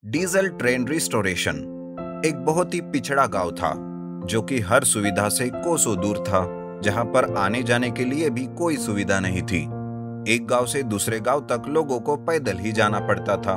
Diesel train restoration एक बहुत ही पिछड़ा गांव था जो कि हर सुविधा से कोसों दूर था, जहां पर आने जाने के लिए भी कोई सुविधा नहीं थी। एक गांव से दूसरे गांव तक लोगों को पैदल ही जाना पड़ता था।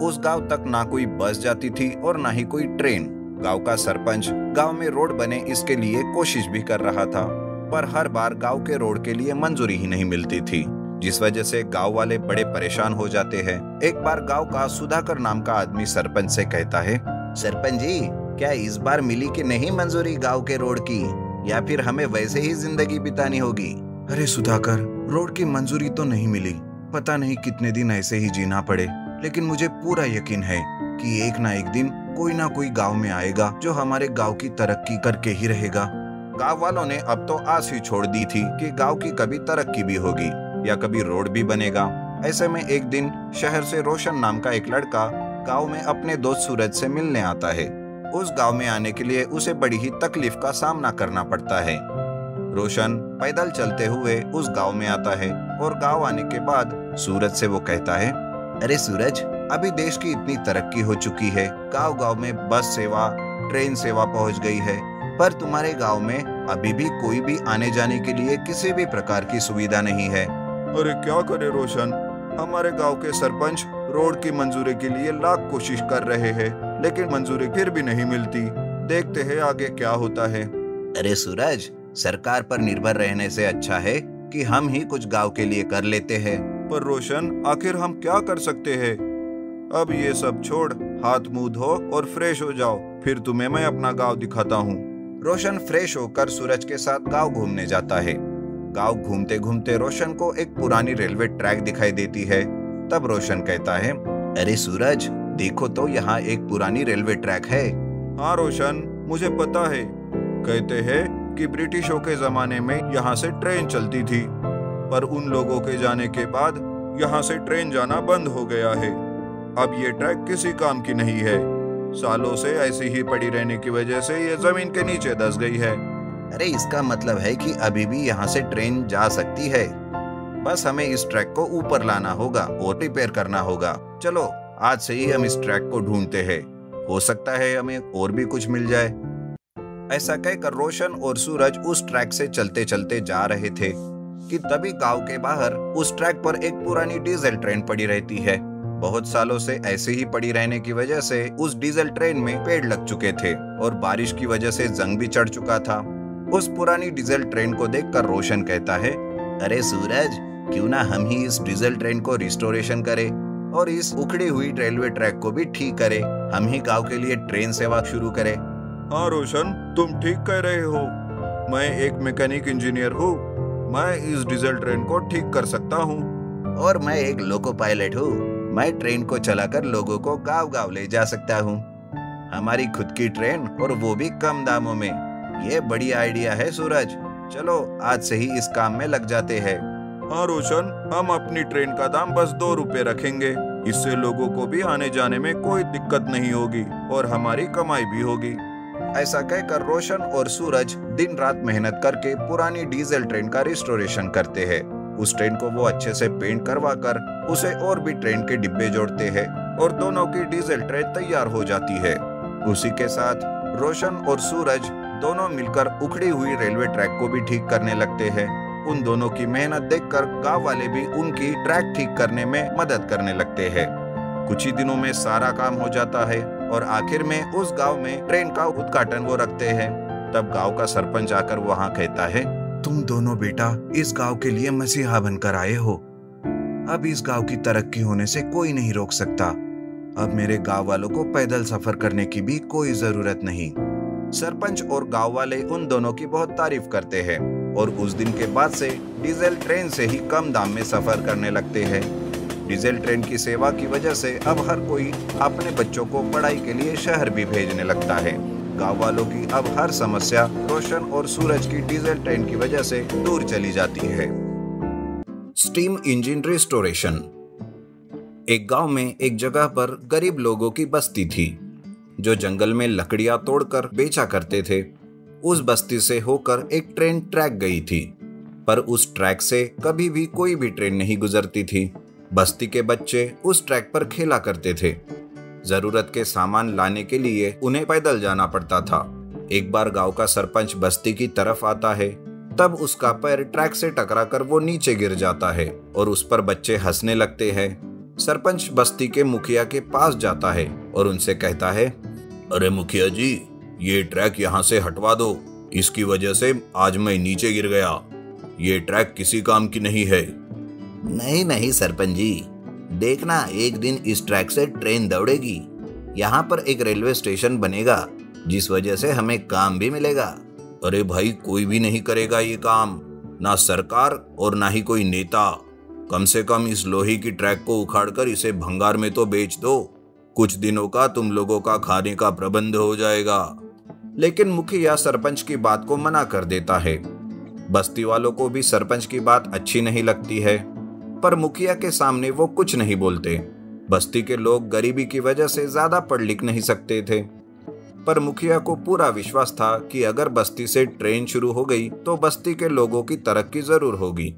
उस गांव तक ना कोई बस जाती थी और ना ही कोई ट्रेन। गांव का सरपंच गांव में रोड बने इसके लिए कोशिश भी कर रहा था, पर हर बार गांव के रोड के लिए मंजूरी ही नहीं मिलती थी, जिस वजह से गांव वाले बड़े परेशान हो जाते हैं। एक बार गांव का सुधाकर नाम का आदमी सरपंच से कहता है, सरपंच जी, क्या इस बार मिली कि नहीं मंजूरी गांव के रोड की, या फिर हमें वैसे ही जिंदगी बितानी होगी? अरे सुधाकर, रोड की मंजूरी तो नहीं मिली, पता नहीं कितने दिन ऐसे ही जीना पड़े, लेकिन मुझे पूरा यकीन है कि एक ना एक दिन कोई ना कोई गांव में आएगा जो हमारे गांव की तरक्की करके ही रहेगा। गांव वालों ने अब तो आस ही छोड़ दी थी कि गांव की कभी तरक्की भी होगी या कभी रोड भी बनेगा। ऐसे में एक दिन शहर से रोशन नाम का एक लड़का गांव में अपने दोस्त सूरज से मिलने आता है। उस गांव में आने के लिए उसे बड़ी ही तकलीफ का सामना करना पड़ता है। रोशन पैदल चलते हुए उस गांव में आता है और गांव आने के बाद सूरज से वो कहता है, अरे सूरज, अभी देश की इतनी तरक्की हो चुकी है, गांव गांव में बस सेवा, ट्रेन सेवा पहुंच गई है, पर तुम्हारे गांव में अभी भी कोई भी आने जाने के लिए किसी भी प्रकार की सुविधा नहीं है। अरे क्या करे रोशन, हमारे गांव के सरपंच रोड की मंजूरी के लिए लाख कोशिश कर रहे हैं, लेकिन मंजूरी फिर भी नहीं मिलती। देखते हैं आगे क्या होता है। अरे सूरज, सरकार पर निर्भर रहने से अच्छा है कि हम ही कुछ गांव के लिए कर लेते हैं। पर रोशन, आखिर हम क्या कर सकते हैं? अब ये सब छोड़, हाथ मुंह धो और फ्रेश हो जाओ, फिर तुम्हें मैं अपना गांव दिखाता हूँ। रोशन फ्रेश होकर सूरज के साथ गांव घूमने जाता है। गांव घूमते घूमते रोशन को एक पुरानी रेलवे ट्रैक दिखाई देती है। तब रोशन कहता है, अरे सूरज, देखो तो यहाँ एक पुरानी रेलवे ट्रैक है। हाँ रोशन, मुझे पता है। कहते हैं कि ब्रिटिशों के जमाने में यहाँ से ट्रेन चलती थी, पर उन लोगों के जाने के बाद यहाँ से ट्रेन जाना बंद हो गया है। अब ये ट्रैक किसी काम की नहीं है। सालों से ऐसी ही पड़ी रहने की वजह से ये जमीन के नीचे धंस गई है। अरे इसका मतलब है कि अभी भी यहाँ से ट्रेन जा सकती है, बस हमें इस ट्रैक को ऊपर लाना होगा और रिपेयर करना होगा। चलो आज से ही हम इस ट्रैक को ढूंढते हैं, हो सकता है हमें और भी कुछ मिल जाए। ऐसा कहकर रोशन और सूरज उस ट्रैक से चलते चलते जा रहे थे कि तभी गांव के बाहर उस ट्रैक पर एक पुरानी डीजल ट्रेन पड़ी रहती है। बहुत सालों से ऐसे ही पड़ी रहने की वजह से उस डीजल ट्रेन में पेड़ लग चुके थे और बारिश की वजह से जंग भी चढ़ चुका था। उस पुरानी डीजल ट्रेन को देखकर रोशन कहता है, अरे सूरज, क्यों ना हम ही इस डीजल ट्रेन को रिस्टोरेशन करें और इस उखड़ी हुई रेलवे ट्रैक को भी ठीक करें। हम ही गांव के लिए ट्रेन सेवा शुरू करें। हाँ रोशन, तुम ठीक कह रहे हो। मैं एक मैकेनिक इंजीनियर हूँ, मैं इस डीजल ट्रेन को ठीक कर सकता हूँ। और मैं एक लोको पायलट हूँ, मैं ट्रेन को चलाकर लोगों को गांव गांव ले जा सकता हूँ। हमारी खुद की ट्रेन, और वो भी कम दामों में। ये बड़ी आइडिया है सूरज, चलो आज से ही इस काम में लग जाते हैं। हाँ रोशन, हम अपनी ट्रेन का दाम बस 2 रुपए रखेंगे। इससे लोगों को भी आने जाने में कोई दिक्कत नहीं होगी और हमारी कमाई भी होगी। ऐसा कहकर रोशन और सूरज दिन रात मेहनत करके पुरानी डीजल ट्रेन का रिस्टोरेशन करते हैं। उस ट्रेन को वो अच्छे से पेंट करवा कर उसे और भी ट्रेन के डिब्बे जोड़ते हैं और दोनों की डीजल ट्रेन तैयार हो जाती है। उसी के साथ रोशन और सूरज दोनों मिलकर उखड़ी हुई रेलवे ट्रैक को भी ठीक करने लगते हैं। उन दोनों की मेहनत देखकर गांव वाले भी उनकी ट्रैक ठीक करने में मदद करने लगते हैं। कुछ ही दिनों में सारा काम हो जाता है और आखिर में उस गांव में ट्रेन का उद्घाटन वो रखते हैं। तब गांव का सरपंच आकर वहां कहता है, तुम दोनों बेटा इस गांव के लिए मसीहा बनकर आए हो। अब इस गांव की तरक्की होने से कोई नहीं रोक सकता। अब मेरे गांव वालों को पैदल सफर करने की भी कोई जरूरत नहीं। सरपंच और गांव वाले उन दोनों की बहुत तारीफ करते हैं और उस दिन के बाद से डीजल ट्रेन से ही कम दाम में सफर करने लगते हैं। डीजल ट्रेन की सेवा की वजह से अब हर कोई अपने बच्चों को पढ़ाई के लिए शहर भी भेजने लगता है। गांव वालों की अब हर समस्या रोशन और सूरज की डीजल ट्रेन की वजह से दूर चली जाती है। Steam engine restoration. एक गांव में एक जगह पर गरीब लोगों की बस्ती थी जो जंगल में लकड़ियां तोड़कर बेचा करते थे। उस बस्ती से होकर एक ट्रेन ट्रैक गई थी, पर उस ट्रैक से कभी भी कोई भी ट्रेन नहीं गुजरती थी। बस्ती के बच्चे उस ट्रैक पर खेला करते थे। जरूरत के सामान लाने के लिए उन्हें पैदल जाना पड़ता था। एक बार गांव का सरपंच बस्ती की तरफ आता है, तब उसका पैर ट्रैक से टकराकर वो नीचे गिर जाता है और उस पर बच्चे हंसने लगते हैं। सरपंच बस्ती के मुखिया के पास जाता है और उनसे कहता है, अरे मुखिया जी, ये ट्रैक यहाँ से हटवा दो, इसकी वजह से आज मैं नीचे गिर गया। ये ट्रैक किसी काम की नहीं है। नहीं नहीं सरपंच जी, देखना एक दिन इस ट्रैक से ट्रेन दौड़ेगी। यहाँ पर एक रेलवे स्टेशन बनेगा, जिस वजह से हमें काम भी मिलेगा। अरे भाई, कोई भी नहीं करेगा ये काम, ना सरकार और ना ही कोई नेता। कम से कम इस लोहे की ट्रैक को उखाड़कर इसे भंगार में तो बेच दो। कुछ दिनों का तुम लोगों का खाने का प्रबंध हो जाएगा। लेकिन मुखिया सरपंच की बात को मना कर देता है। बस्ती वालों को भी सरपंच की बात अच्छी नहीं लगती है, पर मुखिया के सामने वो कुछ नहीं बोलते। बस्ती के लोग गरीबी की वजह से ज्यादा पढ़ लिख नहीं सकते थे, पर मुखिया को पूरा विश्वास था कि अगर बस्ती से ट्रेन शुरू हो गई तो बस्ती के लोगों की तरक्की जरूर होगी।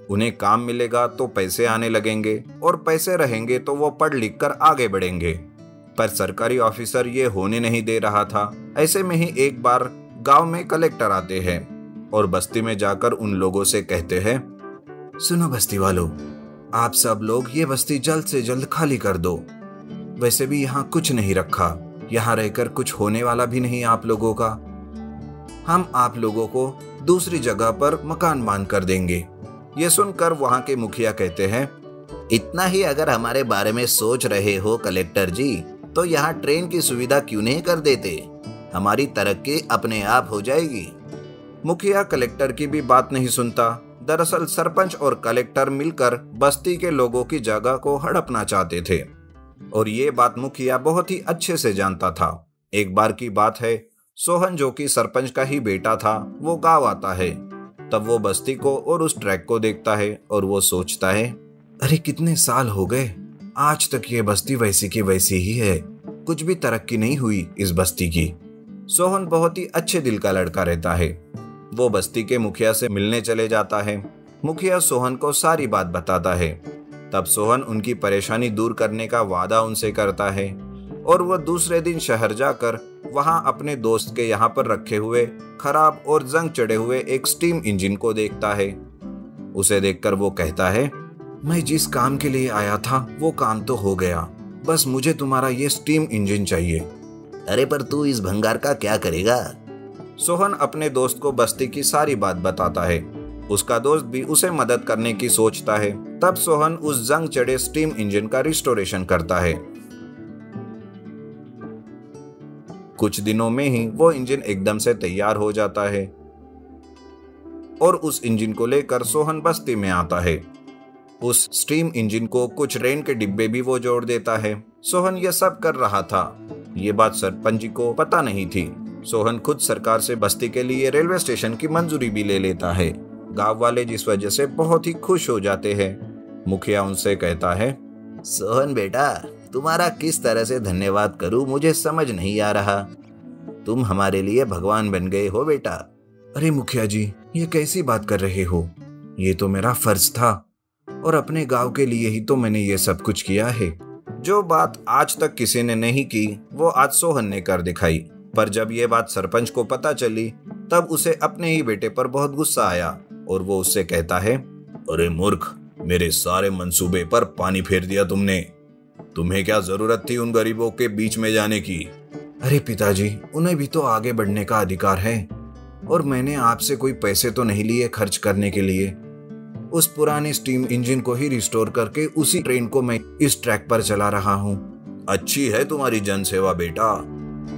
उन्हें काम मिलेगा तो पैसे आने लगेंगे, और पैसे रहेंगे तो वो पढ़ लिख कर आगे बढ़ेंगे। पर सरकारी ऑफिसर ये होने नहीं दे रहा था। ऐसे में ही एक बार गांव में कलेक्टर आते हैं और बस्ती में जाकर उन लोगों से कहते हैं, सुनो बस्ती वालों, आप सब लोग ये बस्ती जल्द से जल्द खाली कर दो। वैसे भी यहाँ कुछ नहीं रखा, यहाँ रहकर कुछ होने वाला भी नहीं आप लोगों का। हम आप लोगों को दूसरी जगह पर मकान बांध कर देंगे। ये सुनकर वहां के मुखिया कहते हैं, इतना ही अगर हमारे बारे में सोच रहे हो कलेक्टर जी, तो यहाँ ट्रेन की सुविधा क्यों नहीं कर देते? हमारी तरक्की अपने आप हो जाएगी। मुखिया कलेक्टर की भी बात नहीं सुनता। दरअसल सरपंच और कलेक्टर मिलकर बस्ती के लोगों की जगह को हड़पना चाहते थे, और ये बात मुखिया बहुत ही अच्छे से जानता था। एक बार की बात है, सोहन जो कि सरपंच का ही बेटा था, वो गांव आता है। तब वो बस्ती को और उस ट्रैक को देखता है और वो सोचता है, अरे कितने साल हो गए, आज तक ये बस्ती वैसी की वैसी ही है, कुछ भी तरक्की नहीं हुई इस बस्ती की। सोहन बहुत ही अच्छे दिल का लड़का रहता है। वो बस्ती के मुखिया से मिलने चले जाता है। मुखिया सोहन को सारी बात बताता है। तब सोहन उनकी परेशानी दूर करने का वादा उनसे करता है, और वह दूसरे दिन शहर जाकर वहां अपने दोस्त के यहाँ पर रखे हुए खराब और जंग चढ़े हुए एक स्टीम इंजन को देखता है। उसे देखकर वो कहता है, मैं जिस काम के लिए आया था वो काम तो हो गया, बस मुझे तुम्हारा ये स्टीम इंजन चाहिए। अरे पर तू इस भंगार का क्या करेगा? सोहन अपने दोस्त को बस्ती की सारी बात बताता है। उसका दोस्त भी उसे मदद करने की सोचता है। तब सोहन उस जंग चढ़े स्टीम इंजन का रिस्टोरेशन करता है। कुछ दिनों में ही वो इंजन एकदम से तैयार हो जाता है, और उस इंजन को लेकर सोहन बस्ती में आता है। उस स्टीम इंजन को कुछ रेन के डिब्बे भी वो जोड़ देता है। सोहन ये सब कर रहा था। ये बात सरपंच जी को पता नहीं थी। सोहन खुद सरकार से बस्ती के लिए रेलवे स्टेशन की मंजूरी भी ले लेता है। गांव वाले जिस वजह से बहुत ही खुश हो जाते हैं। मुखिया उनसे कहता है, सोहन बेटा, तुम्हारा किस तरह से धन्यवाद करूं मुझे समझ नहीं आ रहा। तुम हमारे लिए भगवान बन गए हो बेटा। अरे मुखिया जी, ये कैसी बात कर रहे हो? ये तो मेरा फर्ज था, और अपने गांव के लिए ही तो मैंने ये सब कुछ किया है। जो बात आज तक किसी ने नहीं की, वो आज सोहन ने कर दिखाई। पर जब ये बात सरपंच को पता चली, तब उसे अपने ही बेटे पर बहुत गुस्सा आया, और वो उससे कहता है, अरे मूर्ख, मेरे सारे मंसूबे पर पानी फेर दिया तुमने। तुम्हें क्या जरूरत थी उन गरीबों के बीच में जाने की? अरे पिताजी, उन्हें भी तो आगे बढ़ने का अधिकार है, और मैंने आपसे कोई पैसे तो नहीं लिए खर्च करने के लिए। उस पुराने स्टीम इंजन को ही रिस्टोर करके उसी ट्रेन को मैं इस ट्रैक पर चला रहा हूँ। अच्छी है तुम्हारी जन सेवा बेटा,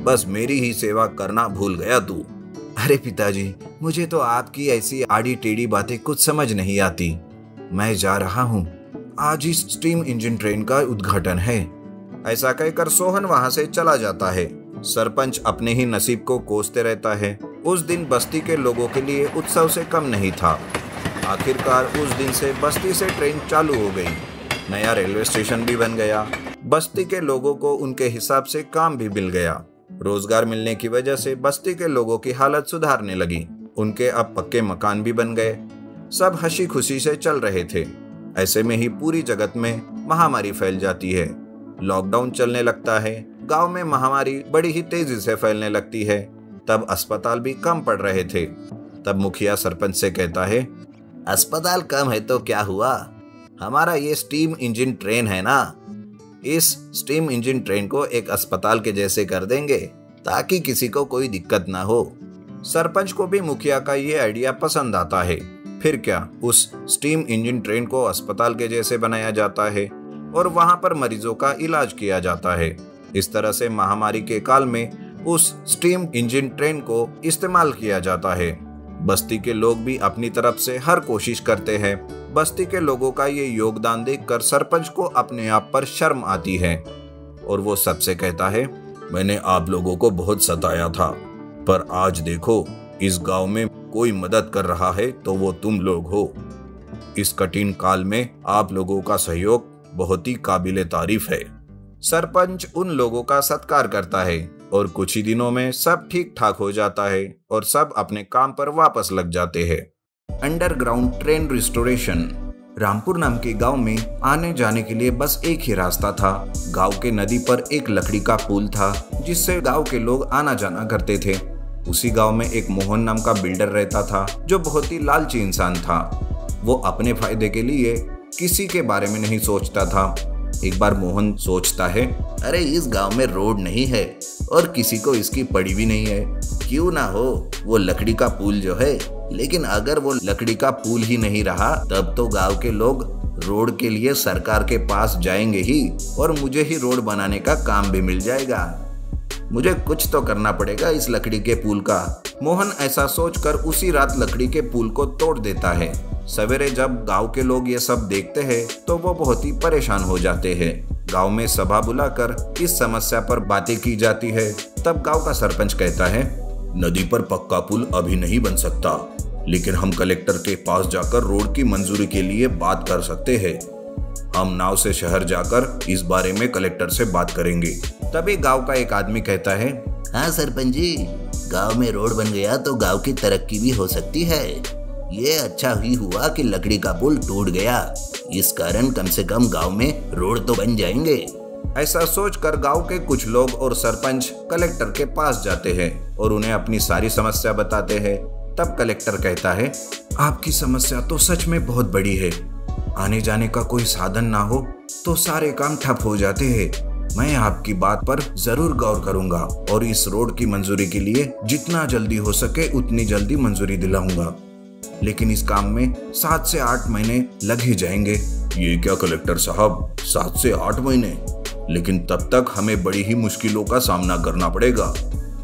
बस मेरी ही सेवा करना भूल गया तू। अरे पिताजी, मुझे तो आपकी ऐसी आड़ी टेढ़ी बातें कुछ समझ नहीं आती। मैं जा रहा हूँ, आज इस स्टीम इंजन ट्रेन का उद्घाटन है। ऐसा कहकर सोहन वहां से चला जाता है। सरपंच अपने ही नसीब को कोसते रहता है। उस दिन बस्ती के लोगों के लिए उत्सव से कम नहीं था। आखिरकार उस दिन से बस्ती से ट्रेन चालू हो गई। नया रेलवे स्टेशन भी बन गया। बस्ती के लोगों को उनके हिसाब से काम भी मिल गया। रोजगार मिलने की वजह से बस्ती के लोगों की हालत सुधारने लगी। उनके अब पक्के मकान भी बन गए। सब हंसी खुशी से चल रहे थे। ऐसे में ही पूरी जगत में महामारी फैल जाती है। लॉकडाउन चलने लगता है। गांव में महामारी बड़ी ही तेजी से फैलने लगती है। तब अस्पताल भी कम पड़ रहे थे। तब मुखिया सरपंच से कहता है, अस्पताल कम है तो क्या हुआ, हमारा ये स्टीम इंजन ट्रेन है ना, इस स्टीम इंजन ट्रेन को एक अस्पताल के जैसे कर देंगे ताकि किसी को कोई दिक्कत ना हो। सरपंच को भी मुखिया का ये आइडिया पसंद आता है। फिर क्या, उस स्टीम इंजन ट्रेन को अस्पताल के जैसे बनाया जाता है और वहां पर मरीजों का इलाज किया जाता है। इस तरह से महामारी के काल में उस स्टीम इंजन ट्रेन को इस्तेमाल किया जाता है। बस्ती के लोग भी अपनी तरफ से हर कोशिश करते हैं। बस्ती के लोगों का ये योगदान देखकर सरपंच को अपने आप पर शर्म आती है और वो सबसे कहता है, मैंने आप लोगों को बहुत सताया था, पर आज देखो इस गांव में कोई मदद कर रहा है तो वो तुम लोग हो। इस कठिन काल में आप लोगों का सहयोग बहुत ही काबिले तारीफ है। सरपंच उन लोगों का सत्कार करता है और कुछ ही दिनों में सब ठीक ठाक हो जाता है और सब अपने काम पर वापस लग जाते हैं। Underground train restoration. रामपुर नाम के गांव में आने जाने के लिए बस एक ही रास्ता था। गांव के नदी पर एक लकड़ी का पुल था जिससे गांव के लोग आना जाना करते थे। उसी गांव में एक मोहन नाम का बिल्डर रहता था जो बहुत ही लालची इंसान था। वो अपने फायदे के लिए किसी के बारे में नहीं सोचता था। एक बार मोहन सोचता है, अरे इस गांव में रोड नहीं है और किसी को इसकी पड़ी भी नहीं है, क्यों ना हो वो लकड़ी का पुल जो है। लेकिन अगर वो लकड़ी का पुल ही नहीं रहा तब तो गांव के लोग रोड के लिए सरकार के पास जाएंगे ही और मुझे ही रोड बनाने का काम भी मिल जाएगा। मुझे कुछ तो करना पड़ेगा इस लकड़ी के पुल का। मोहन ऐसा सोचकर उसी रात लकड़ी के पुल को तोड़ देता है। सवेरे जब गांव के लोग ये सब देखते हैं तो वो बहुत ही परेशान हो जाते हैं। गांव में सभा बुलाकर इस समस्या पर बातें की जाती है। तब गांव का सरपंच कहता है, नदी पर पक्का पुल अभी नहीं बन सकता, लेकिन हम कलेक्टर के पास जाकर रोड की मंजूरी के लिए बात कर सकते हैं। हम नाव से शहर जाकर इस बारे में कलेक्टर से बात करेंगे। तभी गांव का एक आदमी कहता है, हाँ सरपंच जी, गांव में रोड बन गया तो गांव की तरक्की भी हो सकती है। ये अच्छा ही हुआ कि लकड़ी का पुल टूट गया, इस कारण कम से कम गांव में रोड तो बन जाएंगे। ऐसा सोचकर गांव के कुछ लोग और सरपंच कलेक्टर के पास जाते हैं और उन्हें अपनी सारी समस्या बताते हैं। तब कलेक्टर कहता है, आपकी समस्या तो सच में बहुत बड़ी है। आने जाने का कोई साधन ना हो तो सारे काम ठप हो जाते हैं। मैं आपकी बात पर जरूर गौर करूंगा और इस रोड की मंजूरी के लिए जितना जल्दी हो सके उतनी जल्दी मंजूरी दिलाऊंगा, लेकिन इस काम में 7 से 8 महीने लग ही जाएंगे। ये क्या कलेक्टर साहब, 7 से 8 महीने? लेकिन तब तक हमें बड़ी ही मुश्किलों का सामना करना पड़ेगा।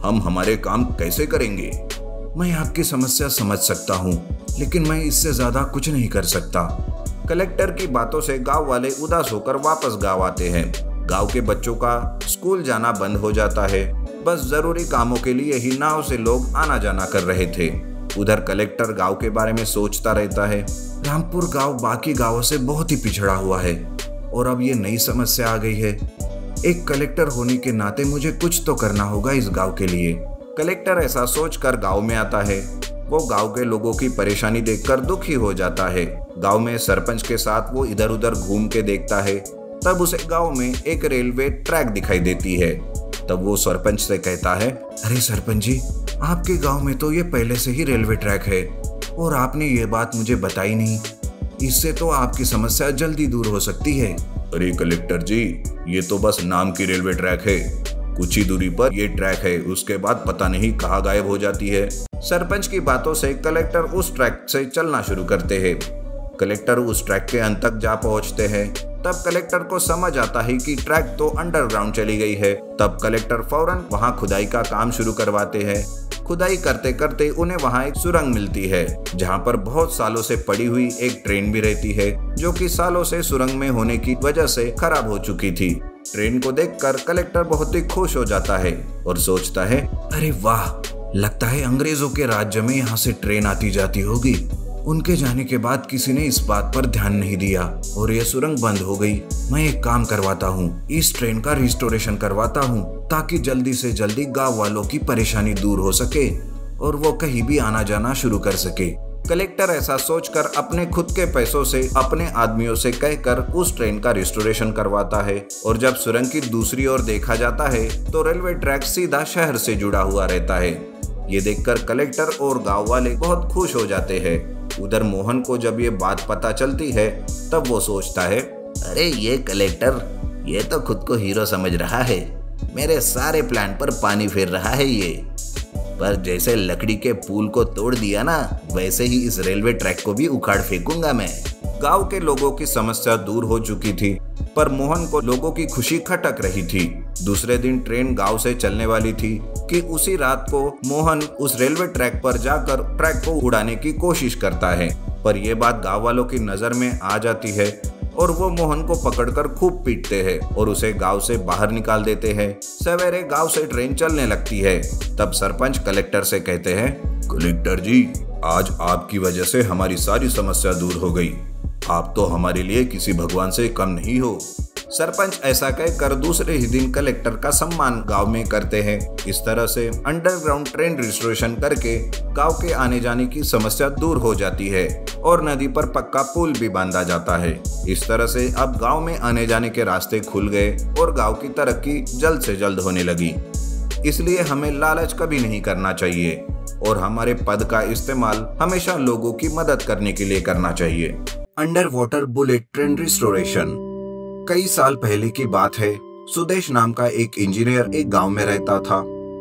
हम हमारे काम कैसे करेंगे? मैं आपकी समस्या समझ सकता हूँ, लेकिन मैं इससे ज्यादा कुछ नहीं कर सकता। कलेक्टर की बातों से गांव वाले उदास होकर वापस गांव आते हैं। गांव के बच्चों का स्कूल जाना बंद हो जाता है। बस जरूरी कामों के लिए ही नाव से लोग आना जाना कर रहे थे। उधर कलेक्टर गांव के बारे में सोचता रहता है। रामपुर गांव बाकी गांवों से बहुत ही पिछड़ा हुआ है और अब ये नई समस्या आ गई है। एक कलेक्टर होने के नाते मुझे कुछ तो करना होगा इस गांव के लिए। कलेक्टर ऐसा सोचकर गांव में आता है। वो गांव के लोगों की परेशानी देखकर दुखी हो जाता है। गांव में सरपंच के साथ वो इधर उधर घूम के देखता है। तब उसे गांव में एक रेलवे ट्रैक दिखाई देती है। तब वो सरपंच से कहता है, अरे सरपंच जी, आपके गांव में तो ये पहले से ही रेलवे ट्रैक है और आपने ये बात मुझे बताई नहीं। इससे तो आपकी समस्या जल्दी दूर हो सकती है। अरे कलेक्टर जी, ये तो बस नाम की रेलवे ट्रैक है। कुछ ही दूरी पर ये ट्रैक है, उसके बाद पता नहीं कहाँ गायब हो जाती है। सरपंच की बातों से कलेक्टर उस ट्रैक से चलना शुरू करते हैं। कलेक्टर उस ट्रैक के अंत तक जा पहुंचते हैं। तब कलेक्टर को समझ आता है कि ट्रैक तो अंडरग्राउंड चली गई है। तब कलेक्टर फौरन वहां खुदाई का काम शुरू करवाते हैं। खुदाई करते करते उन्हें वहां एक सुरंग मिलती है जहां पर बहुत सालों से पड़ी हुई एक ट्रेन भी रहती है, जो कि सालों से सुरंग में होने की वजह से खराब हो चुकी थी। ट्रेन को देखकर कलेक्टर बहुत ही खुश हो जाता है और सोचता है, अरे वाह, लगता है अंग्रेजों के राज्य में यहाँ से ट्रेन आती जाती होगी। उनके जाने के बाद किसी ने इस बात पर ध्यान नहीं दिया और ये सुरंग बंद हो गई। मैं एक काम करवाता हूँ, इस ट्रेन का रिस्टोरेशन करवाता हूँ ताकि जल्दी से जल्दी गांव वालों की परेशानी दूर हो सके और वो कहीं भी आना जाना शुरू कर सके। कलेक्टर ऐसा सोचकर अपने खुद के पैसों से अपने आदमियों से कहकर उस ट्रेन का रिस्टोरेशन करवाता है। और जब सुरंग की दूसरी ओर देखा जाता है तो रेलवे ट्रैक सीधा शहर से जुड़ा हुआ रहता है। ये देखकर कलेक्टर और गांव वाले बहुत खुश हो जाते हैं। उधर मोहन को जब ये बात पता चलती है तब वो सोचता है, अरे ये कलेक्टर, ये तो खुद को हीरो समझ रहा है। मेरे सारे प्लान पर पानी फेर रहा है ये। पर जैसे लकड़ी के पुल को तोड़ दिया ना, वैसे ही इस रेलवे ट्रैक को भी उखाड़ फेंकूंगा मैं। गांव के लोगों की समस्या दूर हो चुकी थी, पर मोहन को लोगों की खुशी खटक रही थी। दूसरे दिन ट्रेन गांव से चलने वाली थी कि उसी रात को मोहन उस रेलवे ट्रैक पर जाकर ट्रैक को उड़ाने की कोशिश करता है। पर यह बात गांव वालों की नजर में आ जाती है और वो मोहन को पकड़कर खूब पीटते हैं और उसे गांव से बाहर निकाल देते हैं। सवेरे गांव से ट्रेन चलने लगती है। तब सरपंच कलेक्टर से कहते हैं, कलेक्टर जी, आज आपकी वजह से हमारी सारी समस्या दूर हो गई। आप तो हमारे लिए किसी भगवान से कम नहीं हो। सरपंच ऐसा कहकर दूसरे ही दिन कलेक्टर का सम्मान गांव में करते हैं। इस तरह से अंडरग्राउंड ट्रेन रिस्टोरेशन करके गांव के आने जाने की समस्या दूर हो जाती है और नदी पर पक्का पुल भी बांधा जाता है। इस तरह से अब गांव में आने जाने के रास्ते खुल गए और गांव की तरक्की जल्द से जल्द होने लगी। इसलिए हमें लालच कभी नहीं करना चाहिए और हमारे पद का इस्तेमाल हमेशा लोगों की मदद करने के लिए करना चाहिए। Under water bullet train restoration. कई साल पहले की बात है। सुदेश नाम का एक इंजीनियर एक गांव में रहता था।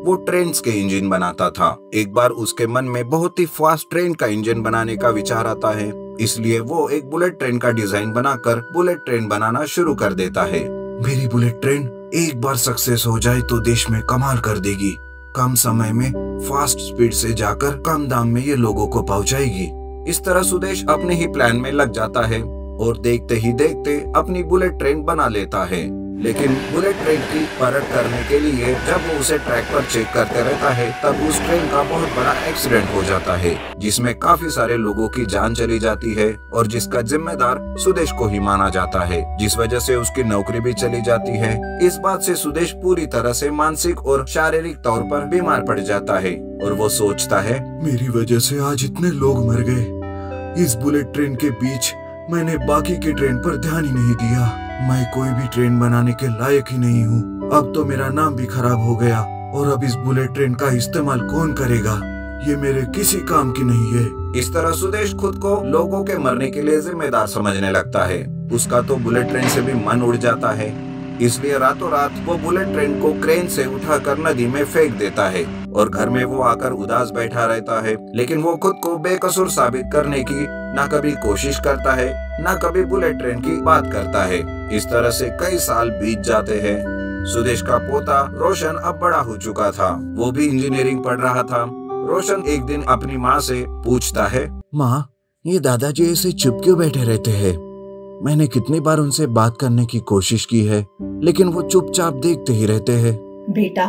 वो ट्रेन्स के इंजन बनाता था। एक बार उसके मन में बहुत ही फास्ट ट्रेन का इंजन बनाने का विचार आता है। इसलिए वो एक बुलेट ट्रेन का डिजाइन बनाकर बुलेट ट्रेन बनाना शुरू कर देता है। मेरी बुलेट ट्रेन एक बार सक्सेस हो जाए तो देश में कमाल कर देगी। कम समय में फास्ट स्पीड से जाकर कम दाम में ये लोगों को पहुंचाएगी। इस तरह सुदेश अपने ही प्लान में लग जाता है और देखते ही देखते अपनी बुलेट ट्रेन बना लेता है। लेकिन बुलेट ट्रेन की परख करने के लिए जब वो उसे ट्रैक पर चेक करते रहता है तब उस ट्रेन का बहुत बड़ा एक्सीडेंट हो जाता है, जिसमें काफी सारे लोगों की जान चली जाती है और जिसका जिम्मेदार सुदेश को ही माना जाता है, जिस वजह से उसकी नौकरी भी चली जाती है। इस बात से सुदेश पूरी तरह से मानसिक और शारीरिक तौर पर बीमार पड़ जाता है और वो सोचता है, मेरी वजह से आज इतने लोग मर गए। इस बुलेट ट्रेन के बीच मैंने बाकी की ट्रेन पर ध्यान ही नहीं दिया। मैं कोई भी ट्रेन बनाने के लायक ही नहीं हूँ। अब तो मेरा नाम भी खराब हो गया और अब इस बुलेट ट्रेन का इस्तेमाल कौन करेगा? ये मेरे किसी काम की नहीं है। इस तरह सुदेश खुद को लोगों के मरने के लिए जिम्मेदार समझने लगता है। उसका तो बुलेट ट्रेन से भी मन उड़ जाता है। इसलिए रातों रात वो बुलेट ट्रेन को क्रेन से उठाकर नदी में फेंक देता है और घर में वो आकर उदास बैठा रहता है। लेकिन वो खुद को बेकसूर साबित करने की ना कभी कोशिश करता है, ना कभी बुलेट ट्रेन की बात करता है। इस तरह से कई साल बीत जाते हैं। सुदेश का पोता रोशन अब बड़ा हो चुका था। वो भी इंजीनियरिंग पढ़ रहा था। रोशन एक दिन अपनी माँ से पूछता है, माँ, ये दादाजी ऐसे चुप क्यों बैठे रहते हैं? मैंने कितनी बार उनसे बात करने की कोशिश की है, लेकिन वो चुपचाप देखते ही रहते हैं। बेटा,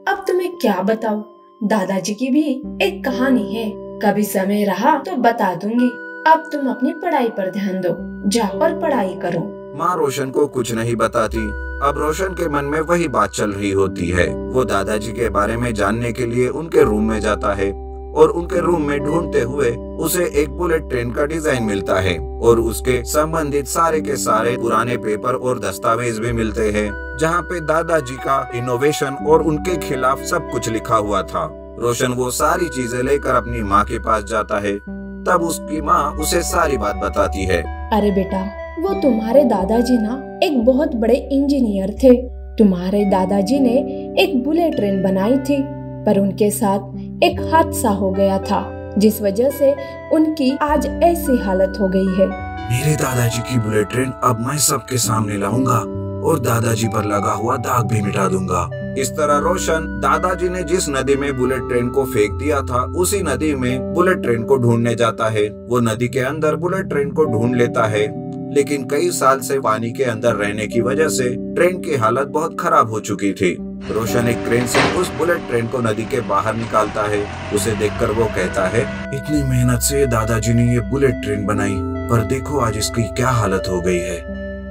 अब तुम्हें क्या बताऊं? दादाजी की भी एक कहानी है। कभी समय रहा तो बता दूंगी। अब तुम अपनी पढ़ाई पर ध्यान दो, जाओ और पढ़ाई करो। माँ रोशन को कुछ नहीं बताती। अब रोशन के मन में वही बात चल रही होती है। वो दादाजी के बारे में जानने के लिए उनके रूम में जाता है और उनके रूम में ढूंढते हुए उसे एक बुलेट ट्रेन का डिजाइन मिलता है और उसके संबंधित सारे के सारे पुराने पेपर और दस्तावेज भी मिलते हैं, जहाँ पे दादाजी का इनोवेशन और उनके खिलाफ सब कुछ लिखा हुआ था। रोशन वो सारी चीजें लेकर अपनी माँ के पास जाता है। तब उसकी माँ उसे सारी बात बताती है। अरे बेटा, वो तुम्हारे दादाजी ना एक बहुत बड़े इंजीनियर थे। तुम्हारे दादाजी ने एक बुलेट ट्रेन बनाई थी, पर उनके साथ एक हादसा हो गया था, जिस वजह से उनकी आज ऐसी हालत हो गई है। मेरे दादाजी की बुलेट ट्रेन अब मैं सबके सामने लाऊंगा और दादाजी पर लगा हुआ दाग भी मिटा दूंगा। इस तरह रोशन दादाजी ने जिस नदी में बुलेट ट्रेन को फेंक दिया था, उसी नदी में बुलेट ट्रेन को ढूंढने जाता है। वो नदी के अंदर बुलेट ट्रेन को ढूंढ लेता है, लेकिन कई साल से पानी के अंदर रहने की वजह से ट्रेन की हालत बहुत खराब हो चुकी थी। रोशन एक क्रेन से उस बुलेट ट्रेन को नदी के बाहर निकालता है। उसे देखकर वो कहता है, इतनी मेहनत से दादाजी ने ये बुलेट ट्रेन बनाई, पर देखो आज इसकी क्या हालत हो गई है।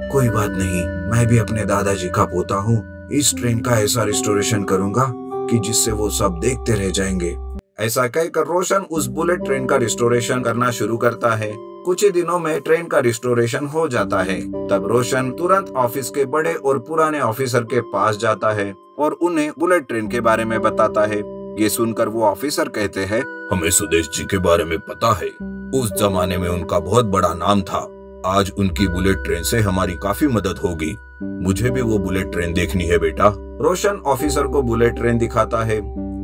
कोई बात नहीं, मैं भी अपने दादाजी का पोता हूँ। इस ट्रेन का ऐसा रिस्टोरेशन करूंगा कि जिससे वो सब देखते रह जाएंगे। ऐसा कहकर रोशन उस बुलेट ट्रेन का रिस्टोरेशन करना शुरू करता है। कुछ ही दिनों में ट्रेन का रिस्टोरेशन हो जाता है। तब रोशन तुरंत ऑफिस के बड़े और पुराने ऑफिसर के पास जाता है और उन्हें बुलेट ट्रेन के बारे में बताता है। ये सुनकर वो ऑफिसर कहते हैं, हमें सुदेश जी के बारे में पता है। उस जमाने में उनका बहुत बड़ा नाम था। आज उनकी बुलेट ट्रेन से हमारी काफी मदद होगी। मुझे भी वो बुलेट ट्रेन देखनी है बेटा। रोशन ऑफिसर को बुलेट ट्रेन दिखाता है।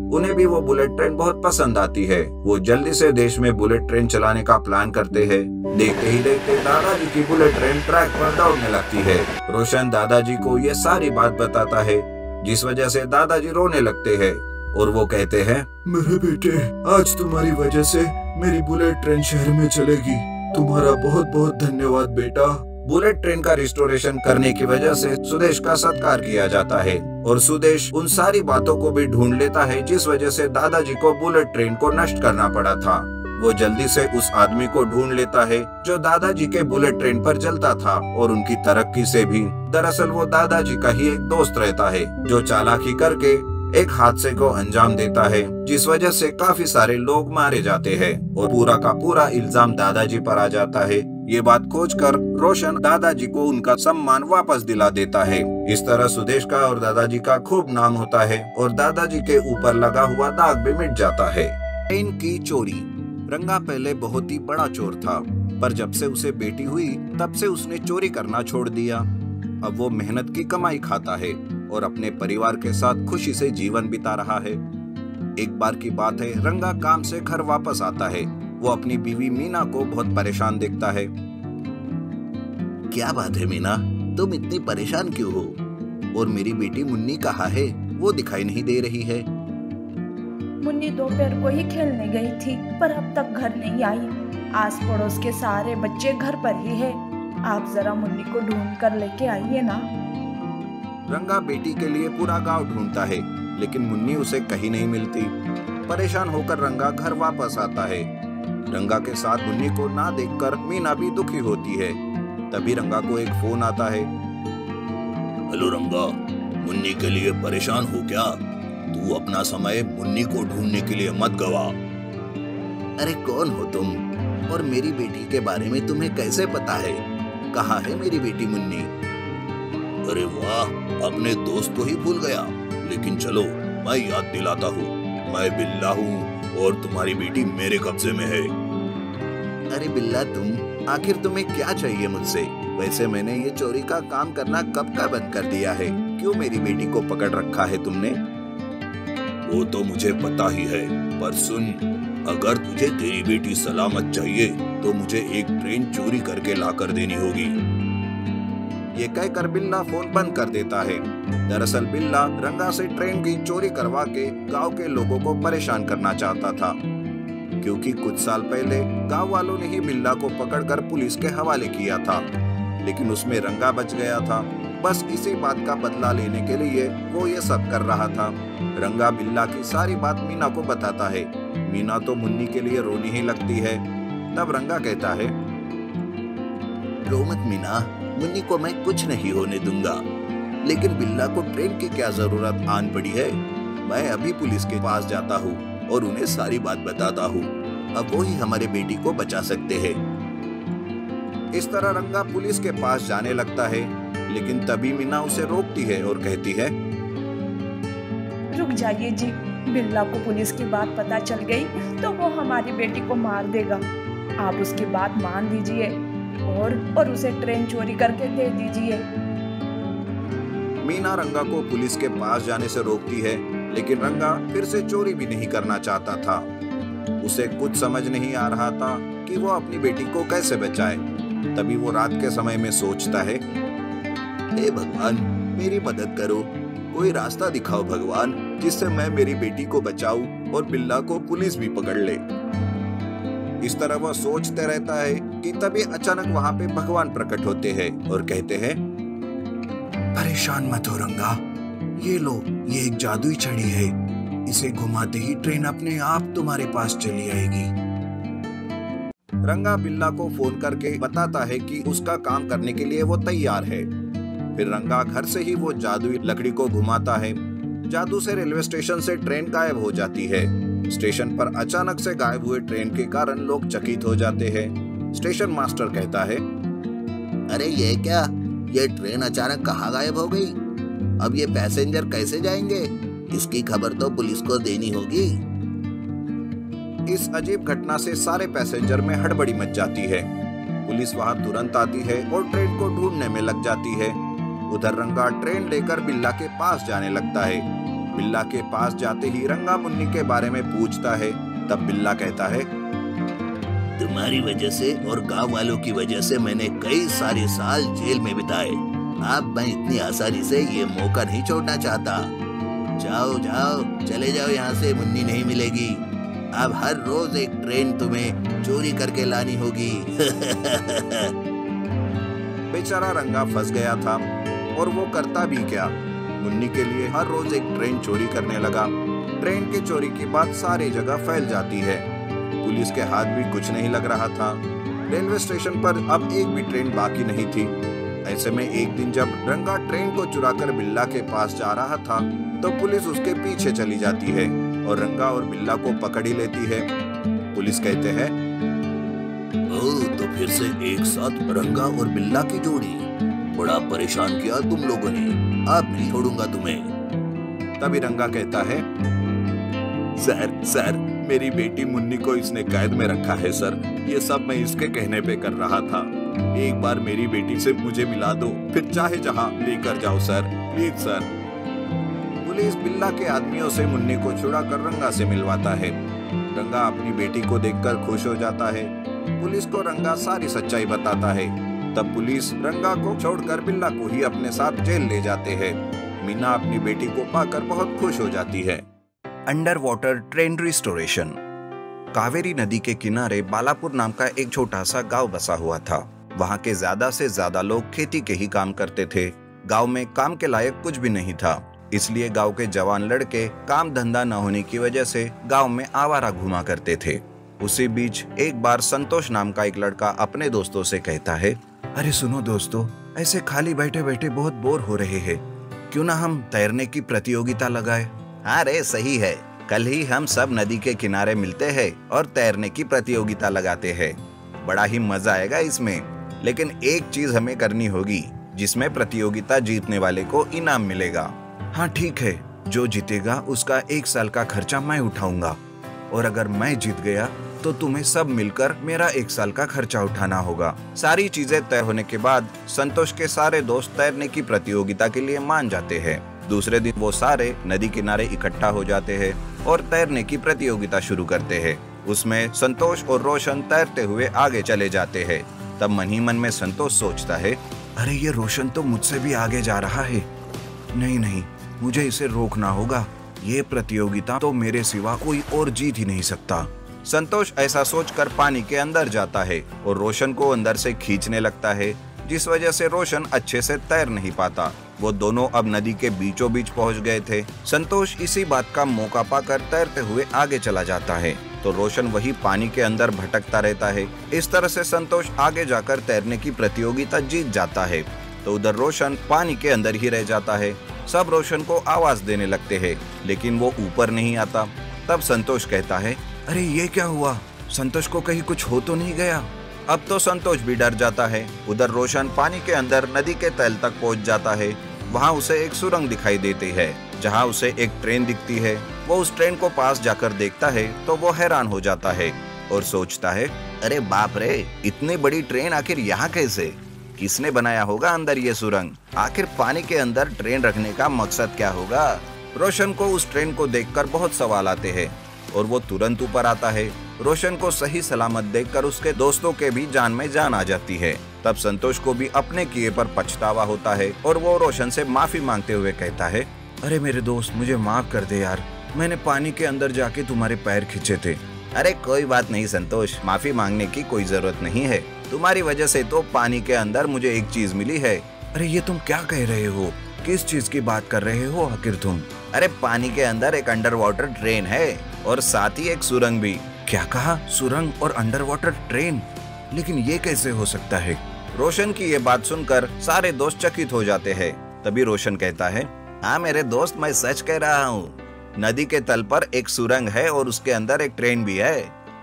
उन्हें भी वो बुलेट ट्रेन बहुत पसंद आती है। वो जल्दी से देश में बुलेट ट्रेन चलाने का प्लान करते हैं। देखते ही देखते दादाजी की बुलेट ट्रेन ट्रैक पर दौड़ने लगती है। रोशन दादाजी को ये सारी बात बताता है, जिस वजह से दादाजी रोने लगते हैं और वो कहते हैं, मेरे बेटे, आज तुम्हारी वजह से मेरी बुलेट ट्रेन शहर में चलेगी। तुम्हारा बहुत बहुत धन्यवाद बेटा। बुलेट ट्रेन का रिस्टोरेशन करने की वजह से सुदेश का सत्कार किया जाता है और सुदेश उन सारी बातों को भी ढूंढ लेता है जिस वजह से दादाजी को बुलेट ट्रेन को नष्ट करना पड़ा था। वो जल्दी से उस आदमी को ढूंढ लेता है जो दादाजी के बुलेट ट्रेन पर चलता था और उनकी तरक्की से भी दरअसल वो दादाजी का ही एक दोस्त रहता है जो चालाकी करके एक हादसे को अंजाम देता है, जिस वजह से काफी सारे लोग मारे जाते हैं और पूरा का पूरा इल्जाम दादाजी पर आ जाता है। ये बात खोजकर रोशन दादाजी को उनका सम्मान वापस दिला देता है। इस तरह सुदेश का और दादाजी का खूब नाम होता है और दादाजी के ऊपर लगा हुआ दाग भी मिट जाता है। ट्रेन की चोरी। रंगा पहले बहुत ही बड़ा चोर था, पर जब से उसे बेटी हुई तब से उसने चोरी करना छोड़ दिया। अब वो मेहनत की कमाई खाता है और अपने परिवार के साथ खुशी से जीवन बिता रहा है। एक बार की बात है, रंगा काम से घर वापस आता है। वो अपनी बीवी मीना को बहुत परेशान देखता है। क्या बात है मीना, तुम इतनी परेशान क्यों हो? और मेरी बेटी मुन्नी कहाँ है? वो दिखाई नहीं दे रही है। मुन्नी दोपहर को ही खेलने गई थी, पर अब तक घर नहीं आई। आस पड़ोस के सारे बच्चे घर पर ही है। आप जरा मुन्नी को ढूंढ कर लेके आइए ना। रंगा बेटी के लिए पूरा गांव ढूंढता है, लेकिन मुन्नी उसे कहीं नहीं मिलती। परेशान होकर रंगा घर वापस आता है। रंगा के साथ मुन्नी को ना देखकर मीना भी दुखी होती है। तभी रंगा को एक फोन आता है। हेलो रंगा, मुन्नी के लिए परेशान हो क्या? तू अपना समय मुन्नी को ढूंढने के लिए मत गवा। अरे कौन हो तुम? और मेरी बेटी के बारे में तुम्हें कैसे पता है? कहाँ है मेरी बेटी मुन्नी? अरे वाह, अपने दोस्त को ही भूल गया। लेकिन चलो मैं याद दिलाता हूँ, मैं बिल्ला हूँ और तुम्हारी बेटी मेरे कब्जे में है। अरे बिल्ला तुम, आखिर तुम्हें क्या चाहिए मुझसे? वैसे मैंने ये चोरी का काम करना कब का बंद कर दिया है। क्यों मेरी बेटी को पकड़ रखा है तुमने? वो तो मुझे पता ही है, पर सुन, अगर तुझे तेरी बेटी सलामत चाहिए तो मुझे एक ट्रेन चोरी करके लाकर देनी होगी। ये कहकर बिल्ला फोन बंद कर देता है। दरअसल बिल्ला रंगा से ट्रेन की चोरी करवा के गांव के लोगों को परेशान करना चाहता था, क्योंकि कुछ साल पहले गांव वालों ने ही बिल्ला को पकड़कर पुलिस के हवाले किया था, लेकिन उसमें रंगा बच गया था। बस इसी बात का बदला लेने के लिए वो ये सब कर रहा था। रंगा बिल्ला की सारी बात मीना को बताता है। मीना तो मुन्नी के लिए रोने ही लगती है। तब रंगा कहता है, रो मत मीना, मुन्नी को मैं कुछ नहीं होने दूंगा। लेकिन बिल्ला को ट्रेन की क्या जरूरत आन पड़ी है? मैं अभी पुलिस के पास जाता हूँ और उन्हें सारी बात बताता हूँ। अब वो ही हमारे बेटी को बचा सकते हैं। इस तरह रंगा पुलिस के पास जाने लगता है, लेकिन तभी मीना उसे रोकती है और कहती है, रुक जाइए जी, बिल्ला को पुलिस की बात पता चल गई तो वो हमारी बेटी को मार देगा। आप उसकी बात मान लीजिए और उसे ट्रेन चोरी करके दे दीजिए। मीना रंगा को पुलिस के पास जाने से रोकती है, लेकिन रंगा फिर से चोरी भी नहीं करना चाहता था। उसे कुछ समझ नहीं आ रहा था कि वो अपनी बेटी को कैसे बचाए। तभी वो रात के समय में सोचता है, हे भगवान, मेरी मदद करो, कोई रास्ता दिखाओ भगवान, जिससे मैं मेरी बेटी को बचाऊं और बिल्ला को पुलिस भी पकड़ ले। इस तरह वह सोचते रहता है कि तभी अचानक वहाँ पे भगवान प्रकट होते हैं और कहते हैं, परेशान मत हो रंगा, ये लो, ये एक जादुई छड़ी है। इसे घुमाते ही ट्रेन अपने आप तुम्हारे पास चली आएगी। रंगा बिल्ला को फोन करके बताता है कि उसका काम करने के लिए वो तैयार है। फिर रंगा घर से ही वो जादुई लकड़ी को घुमाता है। जादू से रेलवे स्टेशन से ट्रेन गायब हो जाती है स्टेशन पर अचानक से गायब हुए ट्रेन के कारण लोग चकित हो जाते हैं। स्टेशन मास्टर कहता है, अरे ये क्या, ये ट्रेन अचानक कहाँ गायब हो गई? अब ये पैसेंजर कैसे जाएंगे? इसकी खबर तो पुलिस को देनी होगी। इस अजीब घटना से सारे पैसेंजर में हड़बड़ी मच जाती है। पुलिस वहां तुरंत आती है और ट्रेन को ढूंढने में लग जाती है। उधर रंगा ट्रेन लेकर बिल्ला के पास जाने लगता है। बिल्ला के पास जाते ही रंगा मुन्नी के बारे में पूछता है। तब बिल्ला कहता है, तुम्हारी वजह से और गांव वालों की वजह से मैंने कई सारे साल जेल में बिताए। अब मैं इतनी आसानी से ये मौका नहीं छोड़ना चाहता। जाओ जाओ, चले जाओ यहाँ से, मुन्नी नहीं मिलेगी। अब हर रोज एक ट्रेन तुम्हें चोरी करके लानी होगी। बेचारा रंगा फंस गया था और वो करता भी क्या। मुन्नी के लिए हर रोज एक ट्रेन चोरी करने लगा। ट्रेन की चोरी की बात सारी जगह फैल जाती है। पुलिस के हाथ भी कुछ नहीं लग रहा था। रेलवे स्टेशन पर अब एक भी ट्रेन बाकी नहीं थी। ऐसे में एक दिन जब रंगा ट्रेन को चुराकर बिल्ला के पास जा रहा था तो पुलिस उसके पीछे चली जाती है और रंगा और बिल्ला को पकड़ ही लेती है। पुलिस कहते हैं, ओह, तो फिर से एक साथ रंगा और बिल्ला की जोड़ी। बड़ा परेशान किया तुम लोगों ने, अब नहीं छोड़ूंगा तुम्हें। तभी रंगा कहता है, सर, मेरी बेटी मुन्नी को इसने कैद में रखा है सर। ये सब मैं इसके कहने पे कर रहा था। एक बार मेरी बेटी से मुझे मिला दो, फिर चाहे जहाँ लेकर जाओ सर, प्लीज सर। पुलिस बिल्ला के आदमियों से मुन्नी को छुड़ाकर रंगा से मिलवाता है। रंगा अपनी बेटी को देखकर खुश हो जाता है। पुलिस को रंगा सारी सच्चाई बताता है। तब पुलिस रंगा को छोड़कर बिल्ला को ही अपने साथ जेल ले जाते हैं। मीना अपनी बेटी को पाकर बहुत खुश हो जाती है। Under water train restoration. Kaveri नदी के किनारे बालापुर नाम का एक छोटा सा गांव बसा हुआ था। वहां के ज्यादा से ज्यादा लोग खेती के ही काम करते थे। गांव में काम के लायक कुछ भी नहीं था, इसलिए गांव के जवान लड़के काम धंधा न होने की वजह से गांव में आवारा घुमा करते थे। उसी बीच एक बार संतोष नाम का एक लड़का अपने दोस्तों से कहता है, अरे सुनो दोस्तों, ऐसे खाली बैठे बैठे बहुत बोर हो रहे हैं, क्यों ना हम तैरने की प्रतियोगिता लगाए। हाँ रे, सही है। कल ही हम सब नदी के किनारे मिलते हैं और तैरने की प्रतियोगिता लगाते हैं। बड़ा ही मजा आएगा इसमें, लेकिन एक चीज हमें करनी होगी जिसमें प्रतियोगिता जीतने वाले को इनाम मिलेगा। हाँ ठीक है, जो जीतेगा उसका 1 साल का खर्चा मैं उठाऊंगा, और अगर मैं जीत गया तो तुम्हें सब मिलकर मेरा 1 साल का खर्चा उठाना होगा। सारी चीजें तय होने के बाद संतोष के सारे दोस्त तैरने की प्रतियोगिता के लिए मान जाते हैं। दूसरे दिन वो सारे नदी किनारे इकट्ठा हो जाते हैं और तैरने की प्रतियोगिता शुरू करते हैं। उसमें संतोष और रोशन तैरते हुए आगे चले जाते हैं। तब मन ही मन में संतोष सोचता है, अरे ये रोशन तो मुझसे भी आगे जा रहा है। नहीं, मुझे इसे रोकना होगा। ये प्रतियोगिता तो मेरे सिवा कोई और जीत ही नहीं सकता। संतोष ऐसा सोचकर पानी के अंदर जाता है और रोशन को अंदर से खींचने लगता है, जिस वजह से रोशन अच्छे से तैर नहीं पाता। वो दोनों अब नदी के बीचों बीच पहुंच गए थे। संतोष इसी बात का मौका पाकर तैरते हुए आगे चला जाता है तो रोशन वही पानी के अंदर भटकता रहता है। इस तरह से संतोष आगे जाकर तैरने की प्रतियोगिता जीत जाता है। तो उधर रोशन पानी के अंदर ही रह जाता है। सब रोशन को आवाज देने लगते हैं, लेकिन वो ऊपर नहीं आता। तब संतोष कहता है, अरे ये क्या हुआ? संतोष को कहीं कुछ हो तो नहीं गया? अब तो संतोष भी डर जाता है। उधर रोशन पानी के अंदर नदी के तल तक पहुंच जाता है। वहां उसे एक सुरंग दिखाई देती है, जहां उसे एक ट्रेन दिखती है। वो उस ट्रेन को पास जाकर देखता है तो वो हैरान हो जाता है और सोचता है, अरे बाप रे, इतनी बड़ी ट्रेन आखिर यहाँ कैसे? किसने बनाया होगा अंदर ये सुरंग? आखिर पानी के अंदर ट्रेन रखने का मकसद क्या होगा? रोशन को उस ट्रेन को देखकर बहुत सवाल आते हैं और वो तुरंत ऊपर आता है। रोशन को सही सलामत देखकर उसके दोस्तों के भी जान में जान आ जाती है। तब संतोष को भी अपने किए पर पछतावा होता है और वो रोशन से माफी मांगते हुए कहता है, अरे मेरे दोस्त, मुझे माफ कर दे यार, मैंने पानी के अंदर जाके तुम्हारे पैर खींचे थे। अरे कोई बात नहीं संतोष, माफी मांगने की कोई जरूरत नहीं है। तुम्हारी वजह से तो पानी के अंदर मुझे एक चीज मिली है। अरे ये तुम क्या कह रहे हो? किस चीज की बात कर रहे हो आखिर तुम? अरे पानी के अंदर एक अंडर वाटर ट्रेन है और साथ ही एक सुरंग भी। क्या कहा? सुरंग और अंडर वाटर ट्रेन? लेकिन ये कैसे हो सकता है? रोशन की ये बात सुनकर सारे दोस्त चकित हो जाते हैं। तभी रोशन कहता है, हाँ मेरे दोस्त, मैं सच कह रहा हूँ। नदी के तल पर एक सुरंग है और उसके अंदर एक ट्रेन भी है।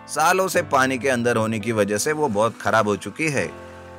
सालों से पानी के अंदर होने की वजह से वो बहुत खराब हो चुकी है,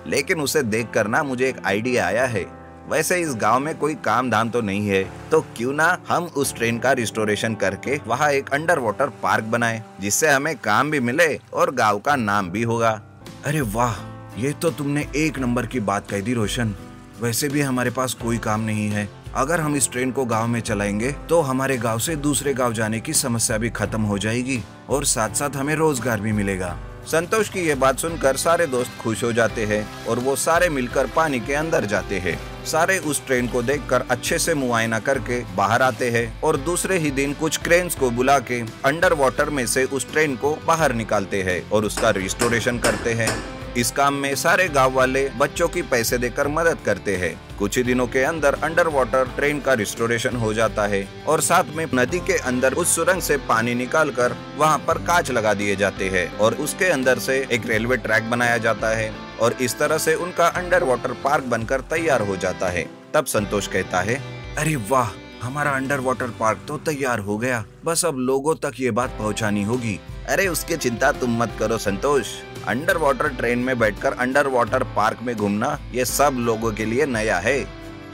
लेकिन उसे देखकर ना मुझे एक आइडिया आया है। वैसे इस गांव में कोई काम धाम तो नहीं है, तो क्यों ना हम उस ट्रेन का रिस्टोरेशन करके वहाँ एक अंडर वाटर पार्क बनाए, जिससे हमें काम भी मिले और गांव का नाम भी होगा। अरे वाह, ये तो तुमने एक नंबर की बात कह दी रोशन। वैसे भी हमारे पास कोई काम नहीं है। अगर हम इस ट्रेन को गांव में चलाएंगे तो हमारे गांव से दूसरे गांव जाने की समस्या भी खत्म हो जाएगी और साथ साथ हमें रोजगार भी मिलेगा। संतोष की ये बात सुनकर सारे दोस्त खुश हो जाते हैं और वो सारे मिलकर पानी के अंदर जाते हैं। सारे उस ट्रेन को देखकर अच्छे से मुआयना करके बाहर आते हैं और दूसरे ही दिन कुछ क्रेन्स को बुला के अंडर वाटर में से उस ट्रेन को बाहर निकालते हैं और उसका रिस्टोरेशन करते हैं। इस काम में सारे गांव वाले बच्चों की पैसे देकर मदद करते हैं। कुछ ही दिनों के अंदर अंडर वाटर ट्रेन का रिस्टोरेशन हो जाता है और साथ में नदी के अंदर उस सुरंग से पानी निकालकर वहां पर कांच लगा दिए जाते हैं और उसके अंदर से एक रेलवे ट्रैक बनाया जाता है और इस तरह से उनका अंडर वाटर पार्क बनकर तैयार हो जाता है। तब संतोष कहता है, अरे वाह, हमारा अंडर वाटर पार्क तो तैयार हो गया। बस अब लोगों तक ये बात पहुंचानी होगी। अरे उसकी चिंता तुम मत करो संतोष। अंडर वाटर ट्रेन में बैठकर अंडर वाटर पार्क में घूमना ये सब लोगों के लिए नया है।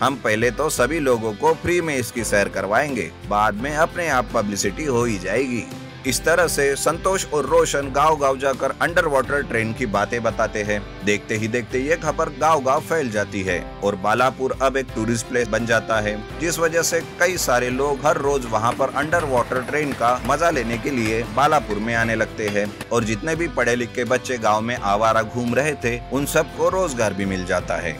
हम पहले तो सभी लोगों को फ्री में इसकी सैर करवाएंगे, बाद में अपने आप पब्लिसिटी हो ही जाएगी। इस तरह से संतोष और रोशन गांव-गांव जाकर अंडर वाटर ट्रेन की बातें बताते हैं। देखते ही देखते ये खबर गांव-गांव फैल जाती है और बालापुर अब एक टूरिस्ट प्लेस बन जाता है, जिस वजह से कई सारे लोग हर रोज वहां पर अंडर वाटर ट्रेन का मजा लेने के लिए बालापुर में आने लगते हैं और जितने भी पढ़े लिखे बच्चे गाँव में आवारा घूम रहे थे उन सबको रोजगार भी मिल जाता है।